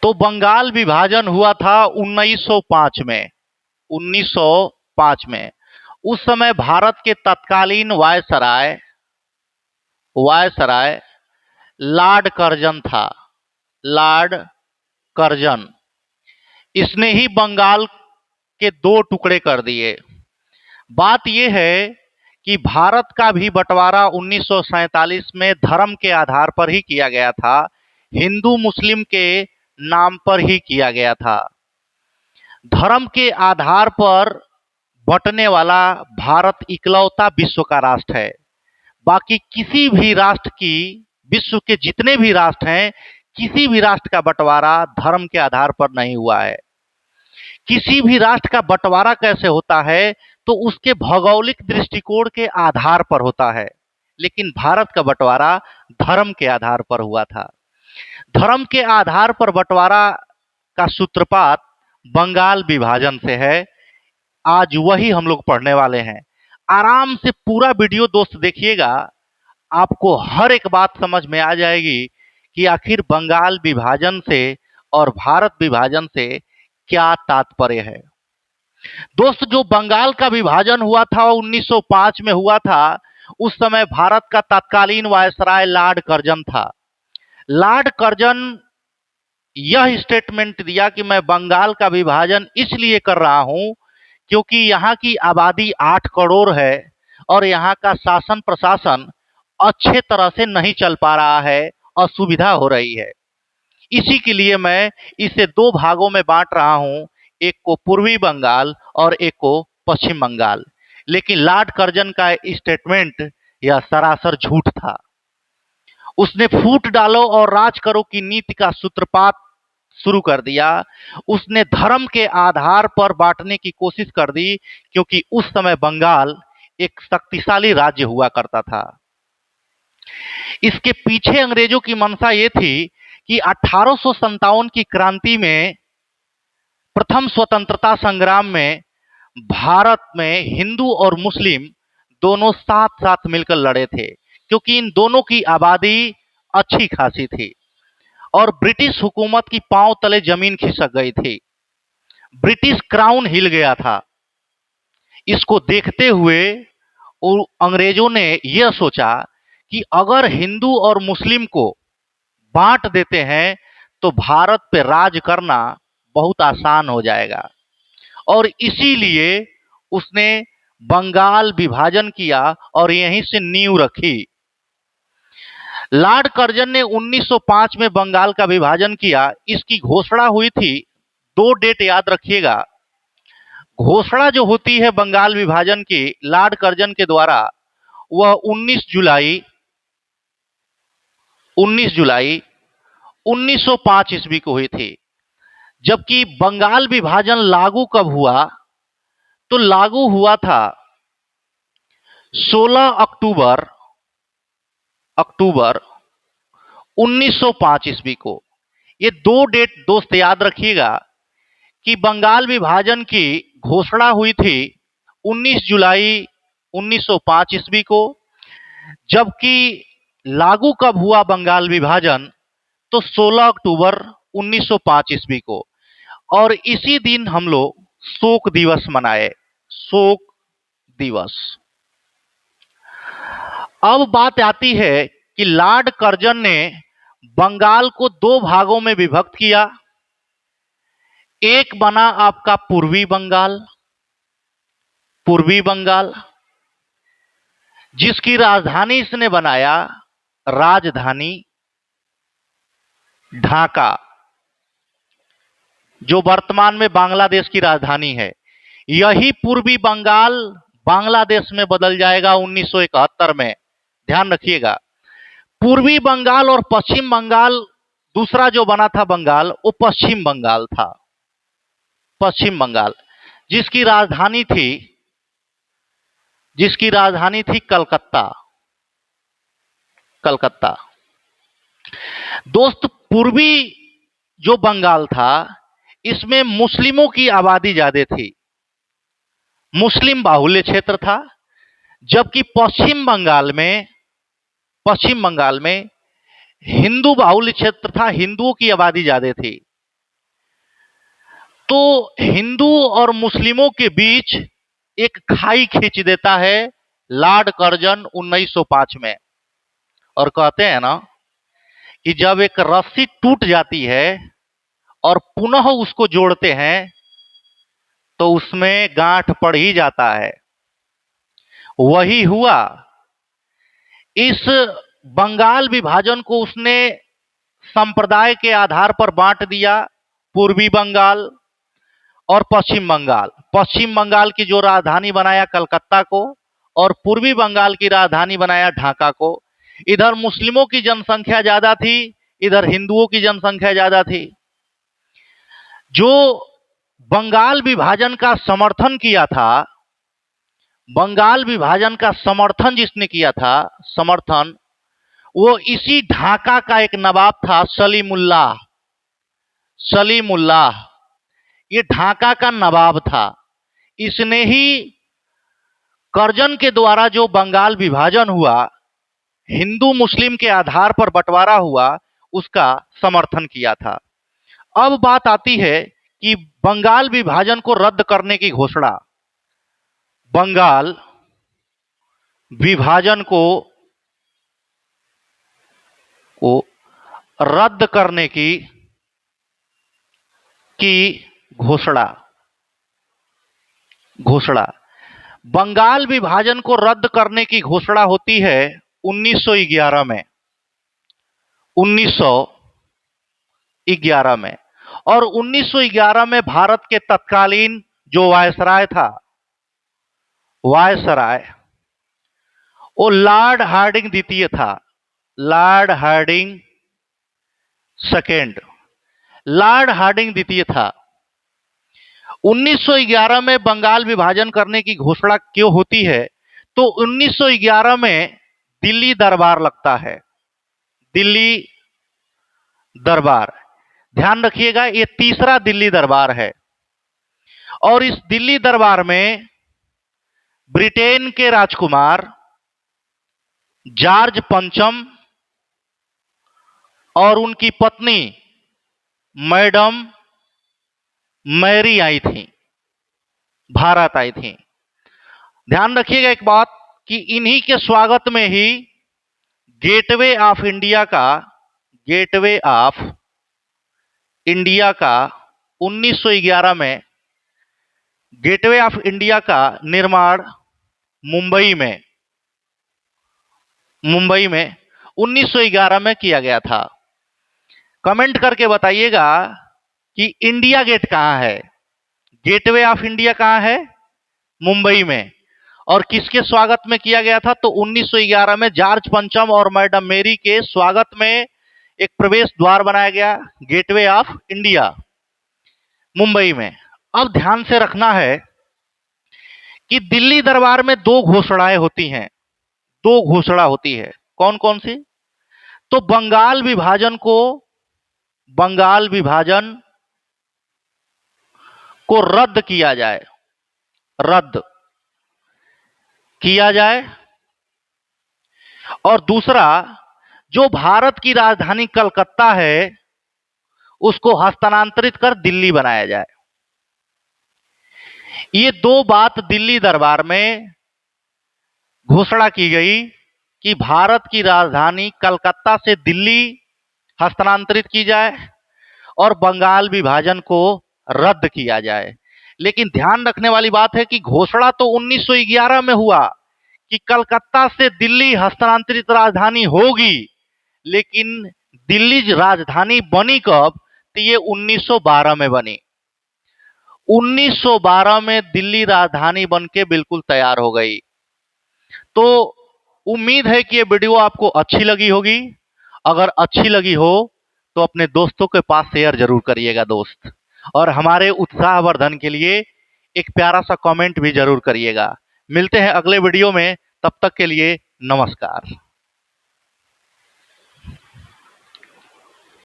तो बंगाल विभाजन हुआ था 1905 में। 1905 में उस समय भारत के तत्कालीन वायसराय वायसराय लॉर्ड कर्जन था। लॉर्ड कर्जन, इसने ही बंगाल के दो टुकड़े कर दिए। बात यह है कि भारत का भी बंटवारा 1947 में धर्म के आधार पर ही किया गया था, हिंदू मुस्लिम के नाम पर ही किया गया था। धर्म के आधार पर बंटने वाला भारत इकलौता विश्व का राष्ट्र है। बाकी किसी भी राष्ट्र की, विश्व के जितने भी राष्ट्र हैं, किसी भी राष्ट्र का बंटवारा धर्म के आधार पर नहीं हुआ है। किसी भी राष्ट्र का बंटवारा कैसे होता है तो उसके भौगोलिक दृष्टिकोण के आधार पर होता है, लेकिन भारत का बंटवारा धर्म के आधार पर हुआ था। धर्म के आधार पर बंटवारा का सूत्रपात बंगाल विभाजन से है। आज वही हम लोग पढ़ने वाले हैं। आराम से पूरा वीडियो दोस्त देखिएगा, आपको हर एक बात समझ में आ जाएगी कि आखिर बंगाल विभाजन से और भारत विभाजन से क्या तात्पर्य है। दोस्त, जो बंगाल का विभाजन हुआ था 1905 में हुआ था, उस समय भारत का तत्कालीन वायसराय लॉर्ड कर्जन था। लॉर्ड कर्जन यह स्टेटमेंट दिया कि मैं बंगाल का विभाजन इसलिए कर रहा हूं क्योंकि यहाँ की आबादी 8 करोड़ है और यहाँ का शासन प्रशासन अच्छे तरह से नहीं चल पा रहा है, असुविधा हो रही है। इसी के लिए मैं इसे दो भागों में बांट रहा हूं, एक को पूर्वी बंगाल और एक को पश्चिम बंगाल। लेकिन लॉर्ड कर्जन का स्टेटमेंट यह सरासर झूठ था। उसने फूट डालो और राज करो की नीति का सूत्रपात शुरू कर दिया। उसने धर्म के आधार पर बांटने की कोशिश कर दी क्योंकि उस समय बंगाल एक शक्तिशाली राज्य हुआ करता था। इसके पीछे अंग्रेजों की मंशा ये थी कि 1857 की क्रांति में, प्रथम स्वतंत्रता संग्राम में, भारत में हिंदू और मुस्लिम दोनों साथ साथ मिलकर लड़े थे क्योंकि इन दोनों की आबादी अच्छी खासी थी और ब्रिटिश हुकूमत की पांव तले जमीन खिसक गई थी। ब्रिटिश क्राउन हिल गया था। इसको देखते हुए अंग्रेजों ने यह सोचा कि अगर हिंदू और मुस्लिम को बांट देते हैं तो भारत पे राज करना बहुत आसान हो जाएगा, और इसीलिए उसने बंगाल विभाजन किया और यहीं से नींव रखी। लॉर्ड कर्जन ने 1905 में बंगाल का विभाजन किया। इसकी घोषणा हुई थी, दो डेट याद रखिएगा। घोषणा जो होती है बंगाल विभाजन की लॉर्ड कर्जन के द्वारा, वह 19 जुलाई 1905 ईस्वी को हुई थी। जबकि बंगाल विभाजन लागू कब हुआ, तो लागू हुआ था 16 अक्टूबर 1905 ईस्वी को। ये दो डेट दोस्त याद रखिएगा कि बंगाल विभाजन की घोषणा हुई थी 19 जुलाई 1905 ईस्वी को, जबकि लागू कब हुआ बंगाल विभाजन, तो 16 अक्टूबर 1905 ईस्वी को। और इसी दिन हम लोग शोक दिवस मनाए, शोक दिवस। अब बात आती है कि लॉर्ड कर्जन ने बंगाल को दो भागों में विभक्त किया। एक बना आपका पूर्वी बंगाल, जिसकी राजधानी इसने बनाया राजधानी ढाका, जो वर्तमान में बांग्लादेश की राजधानी है। यही पूर्वी बंगाल बांग्लादेश में बदल जाएगा 1971 में, ध्यान रखिएगा। पूर्वी बंगाल और पश्चिम बंगाल, दूसरा जो बना था बंगाल, वो पश्चिम बंगाल था। पश्चिम बंगाल जिसकी राजधानी थी कलकत्ता। दोस्त, पूर्वी जो बंगाल था इसमें मुस्लिमों की आबादी ज्यादा थी, मुस्लिम बाहुल्य क्षेत्र था। जबकि पश्चिम बंगाल में हिंदू बाहुल्य क्षेत्र था, हिंदुओं की आबादी ज्यादा थी। तो हिंदू और मुस्लिमों के बीच एक खाई खींच देता है लॉर्ड कर्जन 1905 में। और कहते हैं ना कि जब एक रस्सी टूट जाती है और पुनः उसको जोड़ते हैं तो उसमें गांठ पड़ ही जाता है। वही हुआ। इस बंगाल विभाजन को उसने संप्रदाय के आधार पर बांट दिया। पूर्वी बंगाल और पश्चिम बंगाल। पश्चिम बंगाल की जो राजधानी बनाया कलकत्ता को, और पूर्वी बंगाल की राजधानी बनाया ढाका को। इधर मुस्लिमों की जनसंख्या ज्यादा थी, इधर हिंदुओं की जनसंख्या ज्यादा थी। जो बंगाल विभाजन का समर्थन किया था, बंगाल विभाजन का समर्थन जिसने किया था, समर्थन, वो इसी ढाका का एक नवाब था, सलीमुल्लाह। सलीमुल्लाह ये ढाका का नवाब था। इसने ही कर्जन के द्वारा जो बंगाल विभाजन हुआ, हिंदू मुस्लिम के आधार पर बंटवारा हुआ, उसका समर्थन किया था। अब बात आती है कि बंगाल विभाजन को रद्द करने की घोषणा, बंगाल विभाजन को रद्द करने की घोषणा। बंगाल विभाजन को रद्द करने की घोषणा होती है 1911 में। 1911 में। और 1911 में भारत के तत्कालीन जो वायसराय था, वायसराय, वो लॉर्ड हार्डिंग द्वितीय था। Lord Hardinge second. Lord Hardinge द्वितीय था। 1911 में बंगाल विभाजन करने की घोषणा क्यों होती है? तो 1911 में दिल्ली दरबार लगता है। दिल्ली दरबार, ध्यान रखिएगा, ये तीसरा दिल्ली दरबार है। और इस दिल्ली दरबार में ब्रिटेन के राजकुमार जॉर्ज पंचम और उनकी पत्नी मैडम मैरी आई थी, भारत आई थी। ध्यान रखिएगा एक बात कि इन्हीं के स्वागत में ही गेटवे ऑफ इंडिया का 1911 में गेटवे ऑफ इंडिया का निर्माण मुंबई में 1911 में किया गया था। कमेंट करके बताइएगा कि इंडिया गेट कहां है, गेटवे ऑफ इंडिया कहां है? मुंबई में। और किसके स्वागत में किया गया था? तो 1911 में जॉर्ज पंचम और मैडम मेरी के स्वागत में एक प्रवेश द्वार बनाया गया, गेटवे ऑफ इंडिया, मुंबई में। अब ध्यान से रखना है कि दिल्ली दरबार में दो घोषणाएं होती हैं। दो घोषणा होती है। कौन कौन सी? तो बंगाल विभाजन को रद्द किया जाए, रद्द किया जाए। और दूसरा, जो भारत की राजधानी कलकत्ता है उसको हस्तांतरित कर दिल्ली बनाया जाए। ये दो बात दिल्ली दरबार में घोषणा की गई कि भारत की राजधानी कलकत्ता से दिल्ली हस्तांतरित की जाए और बंगाल विभाजन को रद्द किया जाए। लेकिन ध्यान रखने वाली बात है कि घोषणा तो 1911 में हुआ कि कलकत्ता से दिल्ली हस्तांतरित राजधानी होगी, लेकिन दिल्ली राजधानी बनी कब? तो ये 1912 में बनी। 1912 में दिल्ली राजधानी बनके बिल्कुल तैयार हो गई। तो उम्मीद है कि ये वीडियो आपको अच्छी लगी होगी। अगर अच्छी लगी हो तो अपने दोस्तों के पास शेयर जरूर करिएगा दोस्त, और हमारे उत्साहवर्धन के लिए एक प्यारा सा कमेंट भी जरूर करिएगा। मिलते हैं अगले वीडियो में, तब तक के लिए नमस्कार।